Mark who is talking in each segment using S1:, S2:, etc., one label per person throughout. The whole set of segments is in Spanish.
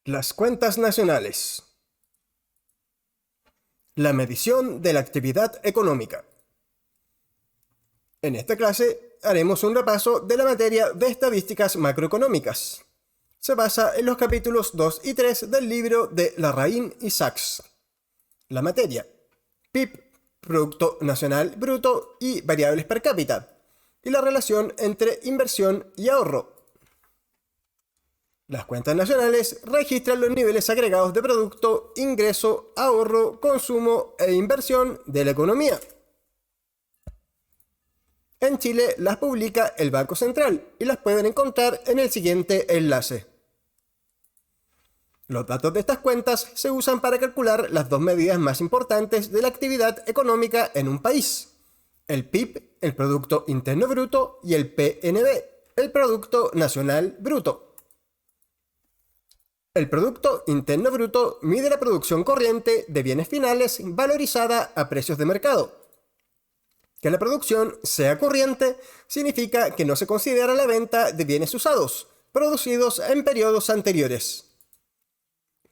S1: Las cuentas nacionales. La medición de la actividad económica. En esta clase haremos un repaso de la materia de estadísticas macroeconómicas. Se basa en los capítulos 2 y 3 del libro de Larraín y Sachs. La materia: PIB, Producto Nacional Bruto y variables per cápita, y la relación entre inversión y ahorro. Las cuentas nacionales registran los niveles agregados de producto, ingreso, ahorro, consumo e inversión de la economía. En Chile las publica el Banco Central y las pueden encontrar en el siguiente enlace. Los datos de estas cuentas se usan para calcular las dos medidas más importantes de la actividad económica en un país: el PIB, el Producto Interno Bruto, y el PNB, el Producto Nacional Bruto. El Producto Interno Bruto mide la producción corriente de bienes finales valorizada a precios de mercado. Que la producción sea corriente significa que no se considera la venta de bienes usados, producidos en periodos anteriores.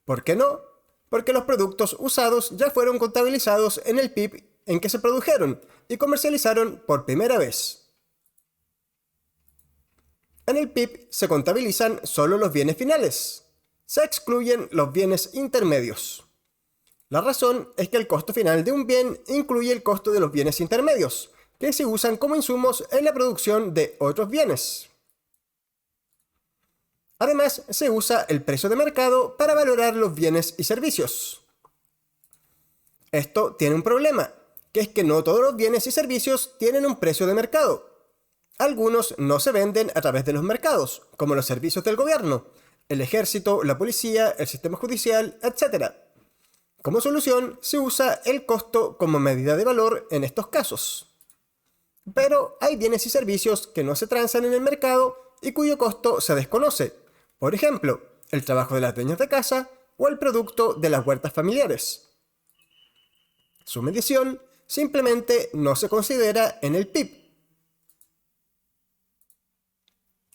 S1: ¿Por qué no? Porque los productos usados ya fueron contabilizados en el PIB en que se produjeron y comercializaron por primera vez. En el PIB se contabilizan solo los bienes finales. Se excluyen los bienes intermedios. La razón es que el costo final de un bien incluye el costo de los bienes intermedios, que se usan como insumos en la producción de otros bienes. Además, se usa el precio de mercado para valorar los bienes y servicios. Esto tiene un problema, que es que no todos los bienes y servicios tienen un precio de mercado. Algunos no se venden a través de los mercados, como los servicios del gobierno, el ejército, la policía, el sistema judicial, etc. Como solución, se usa el costo como medida de valor en estos casos. Pero hay bienes y servicios que no se transan en el mercado y cuyo costo se desconoce. Por ejemplo, el trabajo de las dueñas de casa o el producto de las huertas familiares. Su medición simplemente no se considera en el PIB.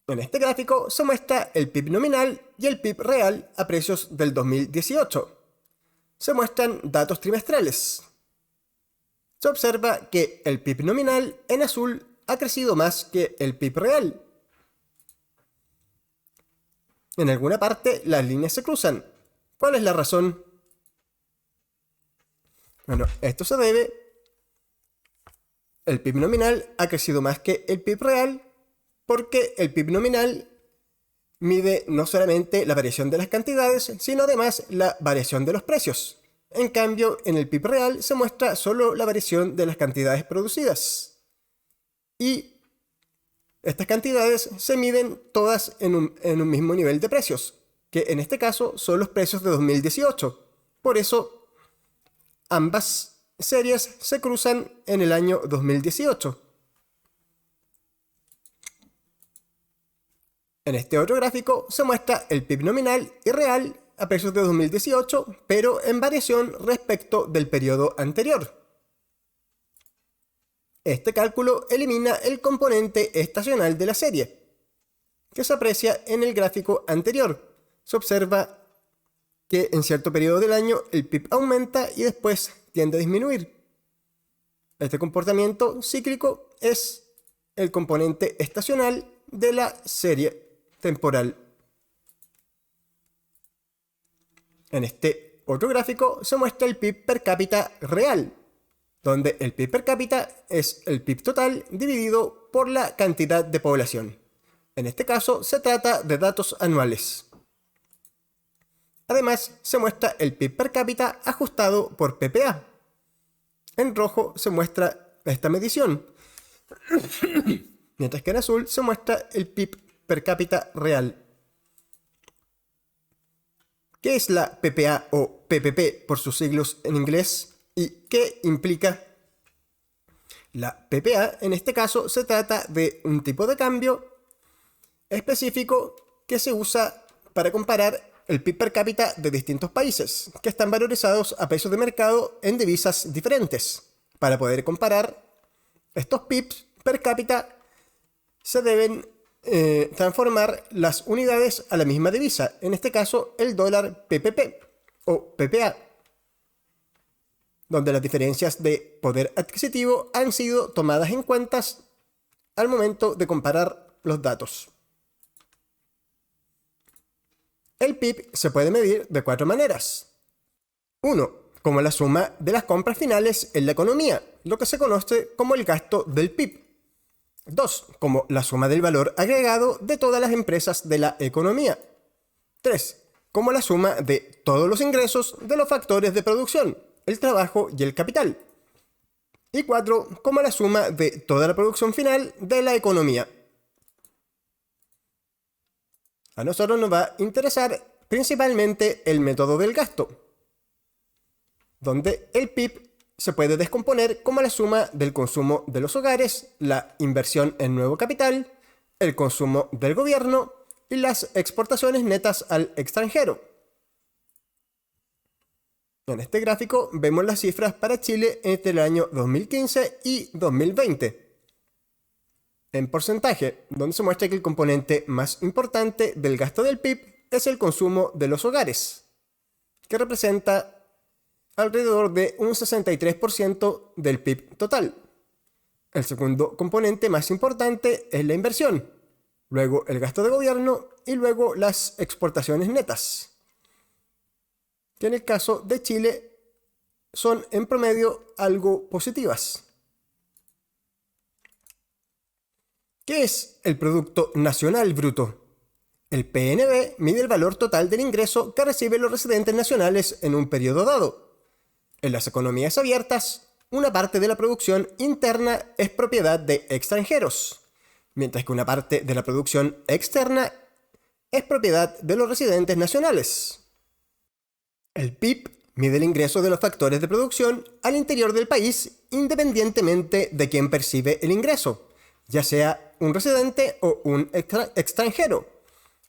S1: En este gráfico se muestra el PIB nominal y el PIB real a precios del 2018. Se muestran datos trimestrales. Se observa que el PIB nominal en azul ha crecido más que el PIB real. En alguna parte las líneas se cruzan. ¿Cuál es la razón? Bueno, esto se debe. El PIB nominal ha crecido más que el PIB real porque el PIB nominal mide no solamente la variación de las cantidades, sino además la variación de los precios. En cambio, en el PIB real se muestra solo la variación de las cantidades producidas. Y estas cantidades se miden todas en un mismo nivel de precios, que en este caso son los precios de 2018. Por eso, ambas series se cruzan en el año 2018. En este otro gráfico se muestra el PIB nominal y real a precios de 2018, pero en variación respecto del periodo anterior. Este cálculo elimina el componente estacional de la serie, que se aprecia en el gráfico anterior. Se observa que en cierto periodo del año el PIB aumenta y después tiende a disminuir. Este comportamiento cíclico es el componente estacional de la serie temporal. En este otro gráfico se muestra el PIB per cápita real, donde el PIB per cápita es el PIB total dividido por la cantidad de población. En este caso se trata de datos anuales. Además, se muestra el PIB per cápita ajustado por PPA. En rojo se muestra esta medición, mientras que en azul se muestra el PIB per cápita real. ¿Qué es la PPA o PPP por sus siglos en inglés? ¿Y qué implica? La PPA en este caso se trata de un tipo de cambio específico que se usa para comparar el PIB per cápita de distintos países que están valorizados a precios de mercado en divisas diferentes. Para poder comparar estos PIBs per cápita se deben transformar las unidades a la misma divisa, en este caso el dólar PPP o PPA, donde las diferencias de poder adquisitivo han sido tomadas en cuenta al momento de comparar los datos. El PIB se puede medir de 4 maneras. 1. Como la suma de las compras finales en la economía, lo que se conoce como el gasto del PIB. 2. Como la suma del valor agregado de todas las empresas de la economía. 3. Como la suma de todos los ingresos de los factores de producción, el trabajo y el capital. Y 4. Como la suma de toda la producción final de la economía. A nosotros nos va a interesar principalmente el método del gasto, donde el PIB se puede descomponer como la suma del consumo de los hogares, la inversión en nuevo capital, el consumo del gobierno y las exportaciones netas al extranjero. En este gráfico vemos las cifras para Chile entre el año 2015 y 2020. En porcentaje, donde se muestra que el componente más importante del gasto del PIB es el consumo de los hogares, que representa alrededor de un 63% del PIB total. El segundo componente más importante es la inversión, luego el gasto de gobierno y luego las exportaciones netas, que en el caso de Chile son en promedio algo positivas. ¿Qué es el Producto Nacional Bruto? El PNB mide el valor total del ingreso que reciben los residentes nacionales en un periodo dado. En las economías abiertas, una parte de la producción interna es propiedad de extranjeros, mientras que una parte de la producción externa es propiedad de los residentes nacionales. El PIB mide el ingreso de los factores de producción al interior del país independientemente de quién percibe el ingreso, ya sea un residente o un extranjero.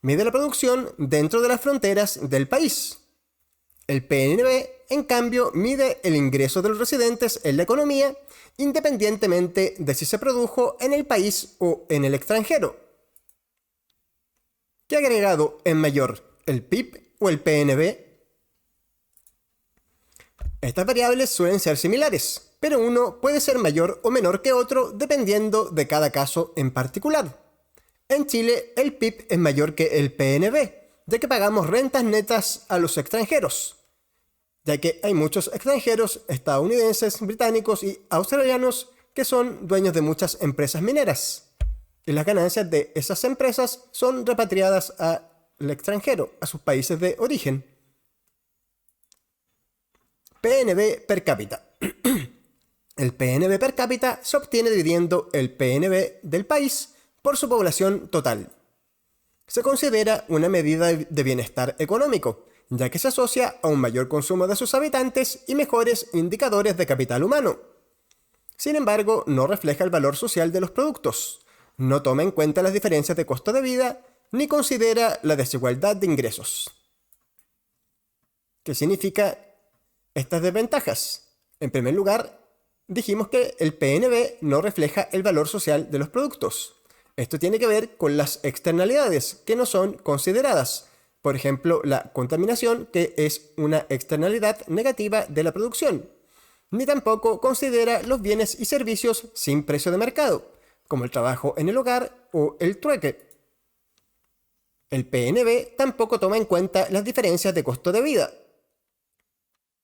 S1: Mide la producción dentro de las fronteras del país. El PNB, en cambio, mide el ingreso de los residentes en la economía independientemente de si se produjo en el país o en el extranjero. ¿Qué agregado es mayor, el PIB o el PNB? Estas variables suelen ser similares, pero uno puede ser mayor o menor que otro dependiendo de cada caso en particular. En Chile, el PIB es mayor que el PNB, ya que pagamos rentas netas a los extranjeros, ya que hay muchos extranjeros estadounidenses, británicos y australianos que son dueños de muchas empresas mineras, y las ganancias de esas empresas son repatriadas al extranjero, a sus países de origen. PNB per cápita. El PNB per cápita se obtiene dividiendo el PNB del país por su población total. Se considera una medida de bienestar económico, ya que se asocia a un mayor consumo de sus habitantes y mejores indicadores de capital humano. Sin embargo, no refleja el valor social de los productos, no toma en cuenta las diferencias de costo de vida, ni considera la desigualdad de ingresos. ¿Qué significa estas desventajas? En primer lugar, dijimos que el PNB no refleja el valor social de los productos. Esto tiene que ver con las externalidades que no son consideradas. Por ejemplo, la contaminación, que es una externalidad negativa de la producción. Ni tampoco considera los bienes y servicios sin precio de mercado, como el trabajo en el hogar o el trueque. El PNB tampoco toma en cuenta las diferencias de costo de vida.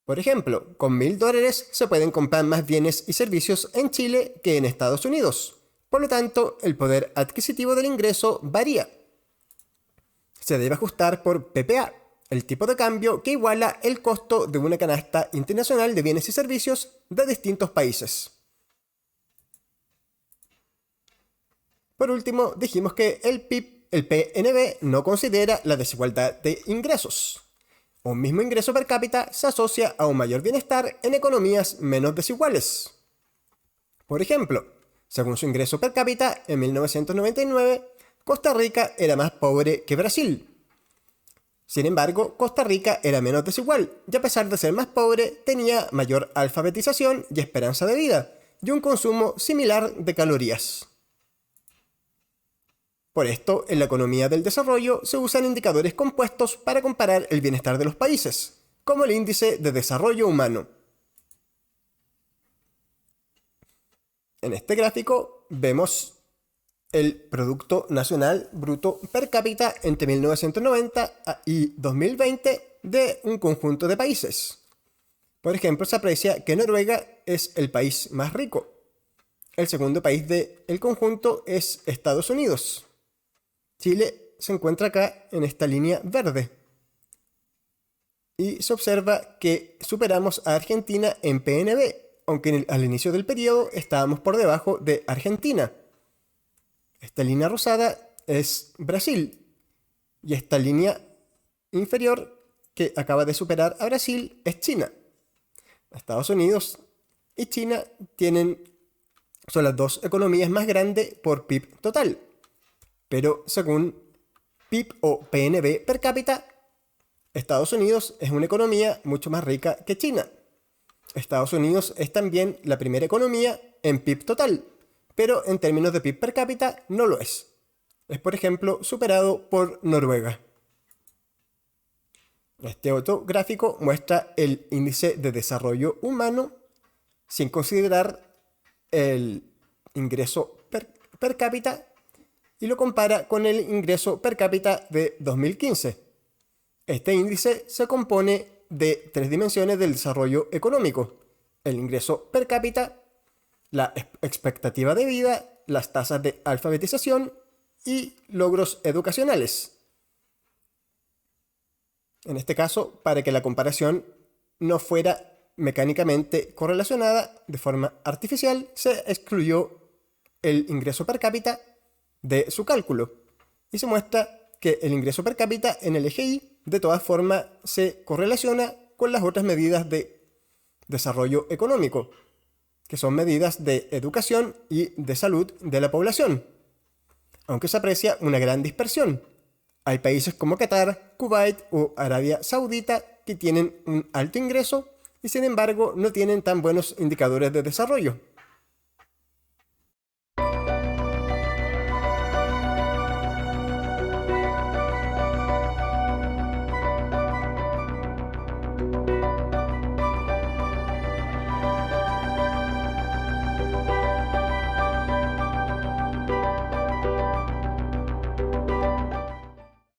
S1: Por ejemplo, con $1.000 se pueden comprar más bienes y servicios en Chile que en Estados Unidos. Por lo tanto, el poder adquisitivo del ingreso varía. Se debe ajustar por PPA, el tipo de cambio que iguala el costo de una canasta internacional de bienes y servicios de distintos países. Por último, dijimos que el PNB no considera la desigualdad de ingresos. Un mismo ingreso per cápita se asocia a un mayor bienestar en economías menos desiguales. Por ejemplo, según su ingreso per cápita, en 1999, Costa Rica era más pobre que Brasil. Sin embargo, Costa Rica era menos desigual y a pesar de ser más pobre, tenía mayor alfabetización y esperanza de vida, y un consumo similar de calorías. Por esto, en la economía del desarrollo se usan indicadores compuestos para comparar el bienestar de los países, como el índice de desarrollo humano. En este gráfico vemos el Producto Nacional Bruto per cápita entre 1990 y 2020 de un conjunto de países. Por ejemplo, se aprecia que Noruega es el país más rico. El segundo país del conjunto es Estados Unidos. Chile se encuentra acá en esta línea verde. Y se observa que superamos a Argentina en PNB, aunque al inicio del periodo estábamos por debajo de Argentina. Esta línea rosada es Brasil y esta línea inferior que acaba de superar a Brasil es China. Estados Unidos y China son las dos economías más grandes por PIB total, pero según PIB o PNB per cápita, Estados Unidos es una economía mucho más rica que China. Estados Unidos es también la primera economía en PIB total, pero en términos de PIB per cápita no lo es. Es, por ejemplo, superado por Noruega. Este otro gráfico muestra el índice de desarrollo humano sin considerar el ingreso per cápita y lo compara con el ingreso per cápita de 2015. Este índice se compone de tres dimensiones del desarrollo económico: el ingreso per cápita, la expectativa de vida, las tasas de alfabetización y logros educacionales. En este caso, para que la comparación no fuera mecánicamente correlacionada de forma artificial, se excluyó el ingreso per cápita de su cálculo y se muestra que el ingreso per cápita en el eje Y de todas formas se correlaciona con las otras medidas de desarrollo económico, que son medidas de educación y de salud de la población, aunque se aprecia una gran dispersión. Hay países como Qatar, Kuwait o Arabia Saudita que tienen un alto ingreso y sin embargo no tienen tan buenos indicadores de desarrollo.